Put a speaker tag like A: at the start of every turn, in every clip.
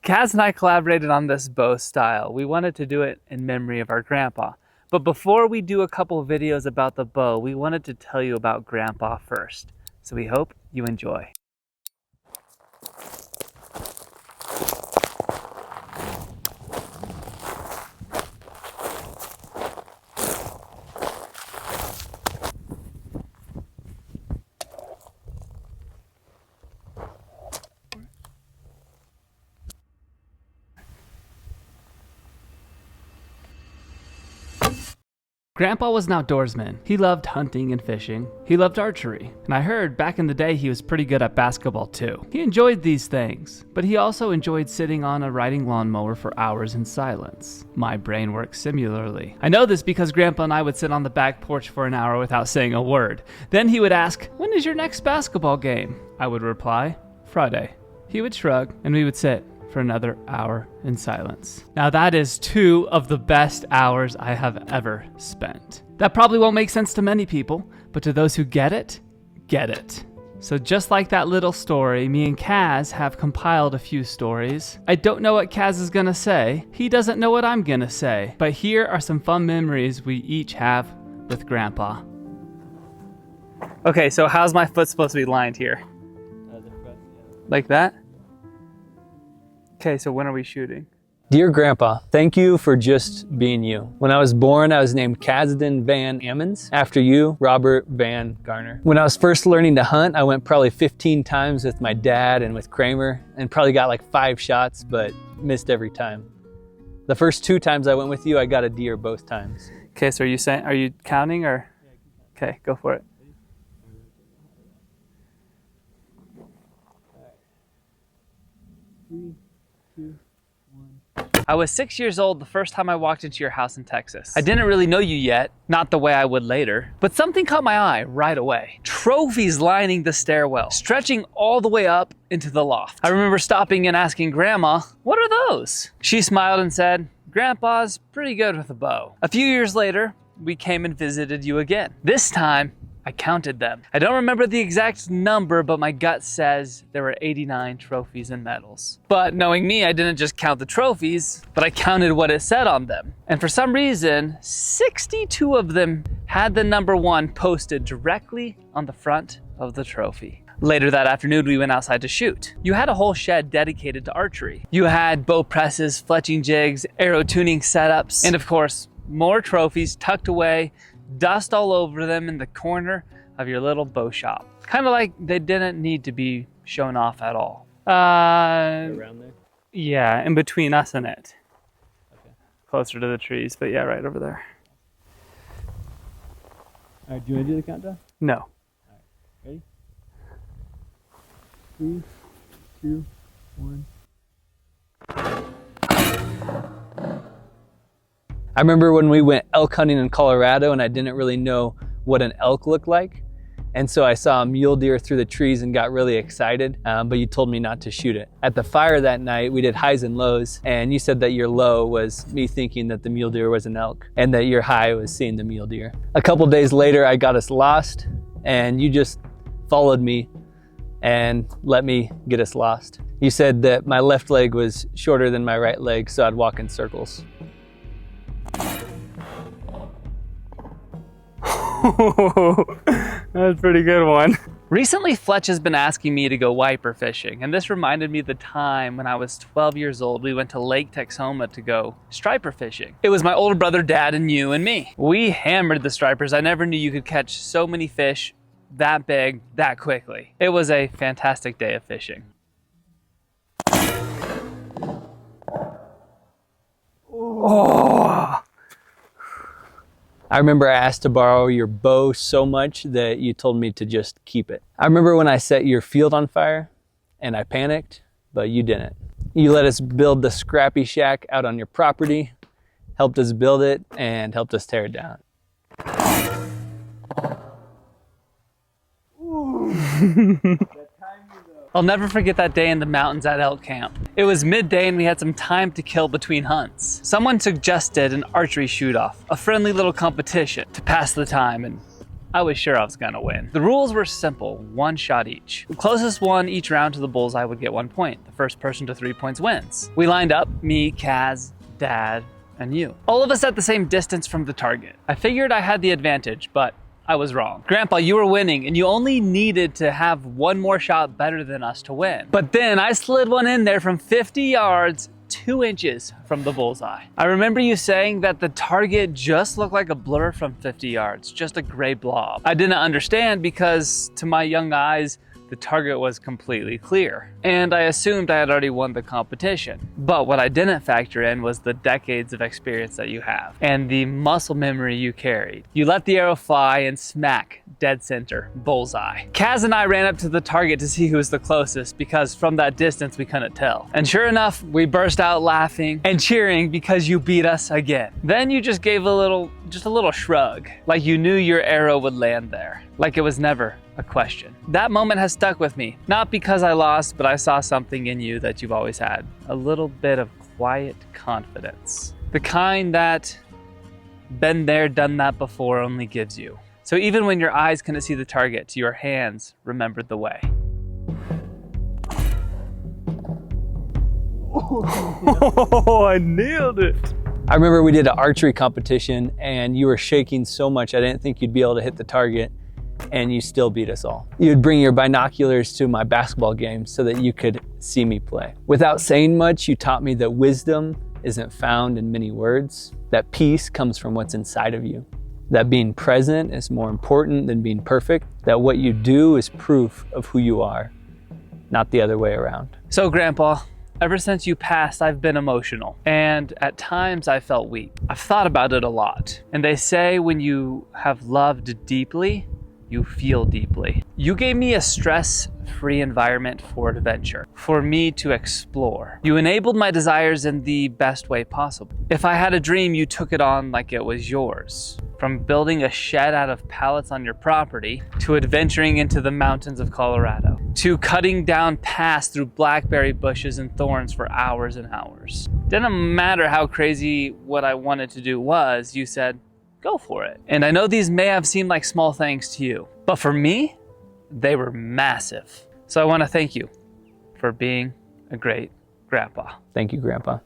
A: Kaz and I collaborated on this bow style. We wanted to do it in memory of our grandpa. But before we do a couple videos about the bow, we wanted to tell you about Grandpa first. So we hope you enjoy. Grandpa was an outdoorsman. He loved hunting and fishing. He loved archery. And I heard back in the day he was pretty good at basketball too. He enjoyed these things, but he also enjoyed sitting on a riding lawnmower for hours in silence. My brain works similarly. I know this because Grandpa and I would sit on the back porch for an hour without saying a word. Then he would ask, "When is your next basketball game?" I would reply, "Friday." He would shrug and we would sit for another hour in silence. Now that is 2 of the best hours I have ever spent. That probably won't make sense to many people, but to those who get it, get it. So just like that little story, me and Kaz have compiled a few stories. I don't know what Kaz is gonna say. He doesn't know what I'm gonna say. But here are some fun memories we each have with Grandpa. Okay, so how's my foot supposed to be lined here? Like that? Okay, so when are we shooting?
B: Dear Grandpa, thank you for just being you. When I was born, I was named Kasdan Van Ammons, after you, Robert Van Garner. When I was first learning to hunt, I went probably 15 times with my dad and with Kramer, and probably got like 5 shots, but missed every time. The first 2 times I went with you, I got a deer both times.
A: Okay, so are you counting or? Okay, go for it. I was 6 years old the first time I walked into your house in Texas. I didn't really know you yet, not the way I would later, but something caught my eye right away. Trophies lining the stairwell, stretching all the way up into the loft. I remember stopping and asking Grandma, "What are those?" She smiled and said, "Grandpa's pretty good with a bow." A few years later, we came and visited you again. This time, I counted them. I don't remember the exact number, but my gut says there were 89 trophies and medals. But knowing me, I didn't just count the trophies, but I counted what it said on them. And for some reason, 62 of them had the number 1 posted directly on the front of the trophy. Later that afternoon, we went outside to shoot. You had a whole shed dedicated to archery. You had bow presses, fletching jigs, arrow tuning setups, and of course, more trophies tucked away, dust all over them in the corner of your little bow shop. Kind of like they didn't need to be shown off at all.
B: Around there?
A: Yeah, in between us and it. Okay. Closer to the trees, but yeah, right over there.
B: All right, do you want to do the countdown?
A: No.
B: All right, ready? 3, 2, 1. I remember when we went elk hunting in Colorado and I didn't really know what an elk looked like. And so I saw a mule deer through the trees and got really excited, but you told me not to shoot it. At the fire that night, we did highs and lows, and you said that your low was me thinking that the mule deer was an elk and that your high was seeing the mule deer. A couple days later, I got us lost and you just followed me and let me get us lost. You said that my left leg was shorter than my right leg, so I'd walk in circles.
A: That's a pretty good one. Recently, Fletch has been asking me to go wiper fishing, and this reminded me of the time when I was 12 years old. We went to Lake Texoma to go striper fishing. It was my older brother, Dad, and you and me. We hammered the stripers. I never knew you could catch so many fish that big, that quickly. It was a fantastic day of fishing. Oh!
B: I remember I asked to borrow your bow so much that you told me to just keep it. I remember when I set your field on fire and I panicked, but you didn't. You let us build the scrappy shack out on your property, helped us build it, and helped us tear it down.
A: I'll never forget that day in the mountains at elk camp. It was midday and we had some time to kill between hunts. Someone suggested an archery shoot-off, a friendly little competition to pass the time, and I was sure I was gonna win. The rules were simple, 1 shot each. The closest one each round to the bullseye would get 1 point. The first person to 3 points wins. We lined up, me, Kaz, Dad, and you. All of us at the same distance from the target. I figured I had the advantage, but I was wrong. Grandpa, you were winning, and you only needed to have 1 more shot better than us to win. But then I slid one in there from 50 yards, 2 inches from the bullseye. I remember you saying that the target just looked like a blur from 50 yards, just a gray blob. I didn't understand because to my young eyes, the target was completely clear. And I assumed I had already won the competition. But what I didn't factor in was the decades of experience that you have and the muscle memory you carried. You let the arrow fly and smack, dead center, bullseye. Kaz and I ran up to the target to see who was the closest because from that distance we couldn't tell. And sure enough, we burst out laughing and cheering because you beat us again. Then you just gave just a little shrug, like you knew your arrow would land there, like it was never a question. That moment has stuck with me, not because I lost, but I saw something in you that you've always had, a little bit of quiet confidence. The kind that been there, done that before only gives you. So even when your eyes couldn't see the target, your hands remembered the way. Oh, I nailed it.
B: I remember we did an archery competition and you were shaking so much I didn't think you'd be able to hit the target, and you still beat us all. You'd bring your binoculars to my basketball games so that you could see me play. Without saying much, you taught me that wisdom isn't found in many words, that peace comes from what's inside of you, that being present is more important than being perfect, that what you do is proof of who you are, not the other way around.
A: So Grandpa, ever since you passed, I've been emotional, and at times I felt weak. I've thought about it a lot, and they say when you have loved deeply, you feel deeply. You gave me a stress-free environment for adventure, for me to explore. You enabled my desires in the best way possible. If I had a dream, you took it on like it was yours. From building a shed out of pallets on your property, to adventuring into the mountains of Colorado, to cutting down paths through blackberry bushes and thorns for hours and hours. Didn't matter how crazy what I wanted to do was, you said, go for it. And I know these may have seemed like small things to you, but for me, they were massive. So I want to thank you for being a great grandpa.
B: Thank you, Grandpa.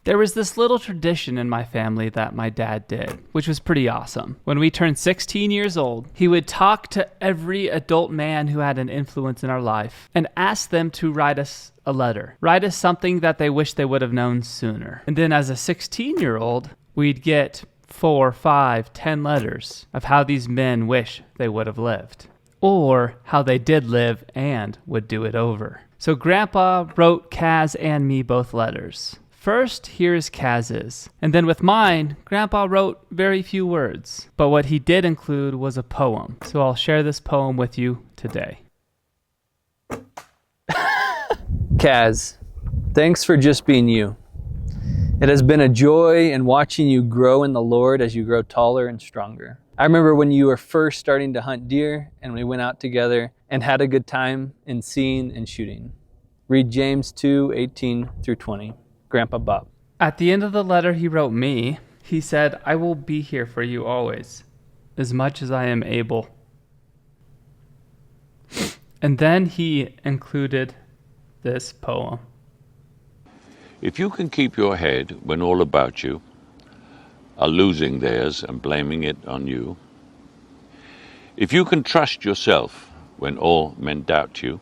A: There was this little tradition in my family that my dad did, which was pretty awesome. When we turned 16 years old, he would talk to every adult man who had an influence in our life and ask them to write us a letter. Write us something that they wish they would have known sooner. And then as a 16-year-old, we'd get 4, 5, 10 letters of how these men wish they would have lived, or how they did live and would do it over. So Grandpa wrote Kaz and me both letters. First, here's Kaz's, and then with mine, Grandpa wrote very few words, but what he did include was a poem. So I'll share this poem with you today.
B: Kaz, thanks for just being you. It has been a joy in watching you grow in the Lord as you grow taller and stronger. I remember when you were first starting to hunt deer and we went out together and had a good time in seeing and shooting. Read James 2:18-20. Grandpa Bob.
A: At the end of the letter he wrote me, he said, I will be here for you always, as much as I am able. And then he included this poem.
C: If you can keep your head when all about you are losing theirs and blaming it on you, if you can trust yourself when all men doubt you,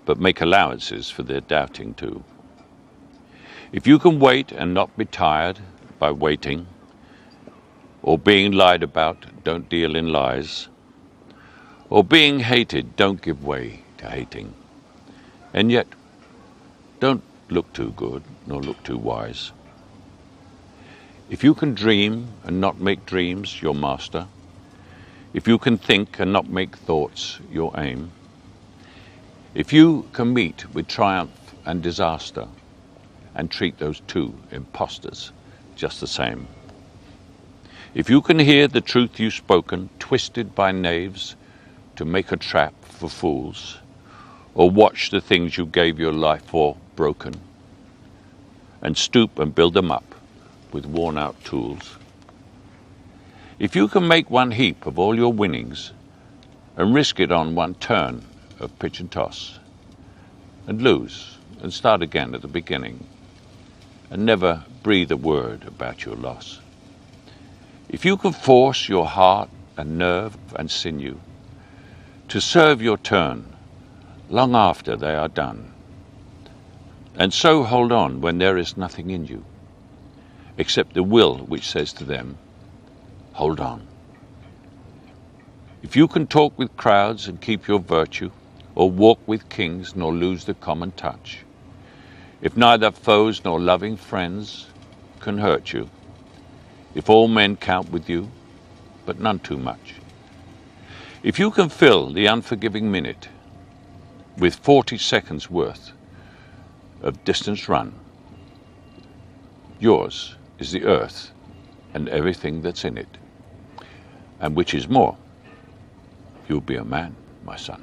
C: but make allowances for their doubting too, if you can wait and not be tired by waiting, or being lied about, don't deal in lies, or being hated, don't give way to hating, and yet don't look too good nor look too wise. If you can dream and not make dreams your master, if you can think and not make thoughts your aim, if you can meet with triumph and disaster and treat those two impostors just the same, if you can hear the truth you've spoken twisted by knaves to make a trap for fools, or watch the things you gave your life for broken, and stoop and build them up with worn-out tools, If you can make one heap of all your winnings and risk it on one turn of pitch and toss, and lose and start again at the beginning, and never breathe a word about your loss. If you can force your heart and nerve and sinew to serve your turn long after they are done, and so hold on when there is nothing in you, except the will which says to them, hold on. If you can talk with crowds and keep your virtue, or walk with kings nor lose the common touch, if neither foes nor loving friends can hurt you, if all men count with you, but none too much, if you can fill the unforgiving minute with 40 seconds worth of distance run, yours is the earth and everything that's in it. And which is more, you'll be a man, my son.